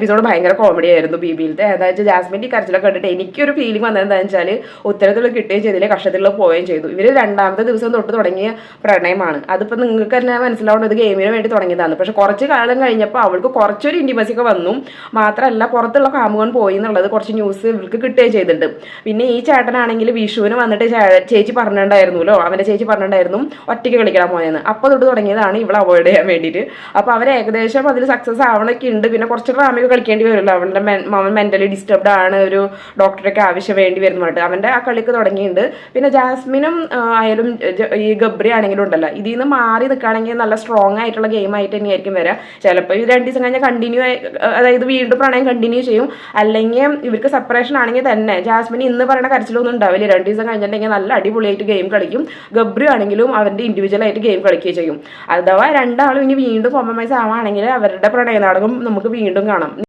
Episode ഭയങ്കര comedy ആയിരുന്നു ബിബിയിലത്തെ. എന്താ വെച്ചാൽ ജാസ്മിൻ്റെ ഈ കരച്ചിലൊക്കെ കണ്ടിട്ട് എനിക്കൊരു ഫീലിംഗ് വന്നത് എന്താണെന്ന് വെച്ചാൽ ഉത്തരത്തിൽ കിട്ടുകയും ചെയ്തില്ലേ, കഷ്ടത്തിലുള്ള പോവുകയും ചെയ്തു. ഇവർ രണ്ടാമത്തെ ദിവസം തൊട്ട് തുടങ്ങിയ പ്രണയമാണ്. അതിപ്പോൾ നിങ്ങൾക്ക് തന്നെ മനസ്സിലാവുന്നത് ഗെയിമിന് വേണ്ടി തുടങ്ങിയതാണ്. പക്ഷെ കുറച്ച് കാലം കഴിഞ്ഞപ്പോൾ അവൾക്ക് കുറച്ചൊരു ഇൻറ്റിമസി ഒക്കെ വന്നു. മാത്രമല്ല പുറത്തുള്ള കാമുകൻ പോയി എന്നുള്ളത് കുറച്ച് ന്യൂസ് ഇവർക്ക് കിട്ടുകയും ചെയ്തിട്ടുണ്ട്. പിന്നെ ഈ ചേട്ടനാണെങ്കിൽ വിഷുവിന് വന്നിട്ട് ചേച്ചി പറഞ്ഞിട്ടുണ്ടായിരുന്നല്ലോ, അവൻ്റെ ചേച്ചി പറഞ്ഞിട്ടുണ്ടായിരുന്നു ഒറ്റയ്ക്ക് കളിക്കാൻ പോയെന്ന്. അപ്പോൾ തൊട്ട് തുടങ്ങിയതാണ് ഇവൾ അവോയ്ഡ് ചെയ്യാൻ വേണ്ടിയിട്ട്. അപ്പോൾ അവർ ഏകദേശം അതിൽ സക്സസ് ആവണൊക്കെ ഉണ്ട്. പിന്നെ കുറച്ച് ഡ്രാമയൊക്കെ കളിക്കേണ്ടി വരുമല്ലോ, അവൻ്റെ അവൻ മെൻ്റലി ഡിസ്റ്റർബ്ഡ് ആണ്, ഒരു ഡോക്ടറൊക്കെ ആവശ്യം വേണ്ടി വരുന്നുണ്ട്. അവൻ്റെ ആ കളിക്ക് തുടങ്ങിയിട്ടുണ്ട്. പിന്നെ ജാസ്മിനും ആയാലും ഈ ഗബ്രി ആണെങ്കിലും ഉണ്ടല്ലോ, ഇതിൽ നിന്ന് മാറി നിൽക്കുകയാണെങ്കിൽ നല്ല സ്ട്രോങ് ആയിട്ടുള്ള ഗെയിം ആയിട്ട് തന്നെയായിരിക്കും വരിക. ചിലപ്പോൾ ഈ 2 ദിവസം കഴിഞ്ഞാൽ കണ്ടിന്യൂ അതായത് വീണ്ടും പ്രണയം കണ്ടിന്യൂ ചെയ്യും. അല്ലെങ്കിൽ ഇവർക്ക് സെപ്പറേഷൻ ആണെങ്കിൽ തന്നെ ജാസ്മിന് ഇന്ന് പറയുന്ന കരച്ചിലൊന്നും ഉണ്ടാവില്ല. 2 ദിവസം കഴിഞ്ഞിട്ടുണ്ടെങ്കിൽ നല്ല അടിപൊളിയായിട്ട് ഗെയിം കളിക്കും. ഗബ്രി ആണെങ്കിലും അവൻ്റെ ഇൻഡിവിജ്വൽ ആയിട്ട് ഗെയിം കളിക്കുകയും ചെയ്യും. അഥവാ രണ്ടാളും ഇനി വീണ്ടും കോംപ്രമൈസ് ആവുകയാണെങ്കിൽ അവരുടെ പ്രണയ നാടകം നമുക്ക് വീണ്ടും കാണാം.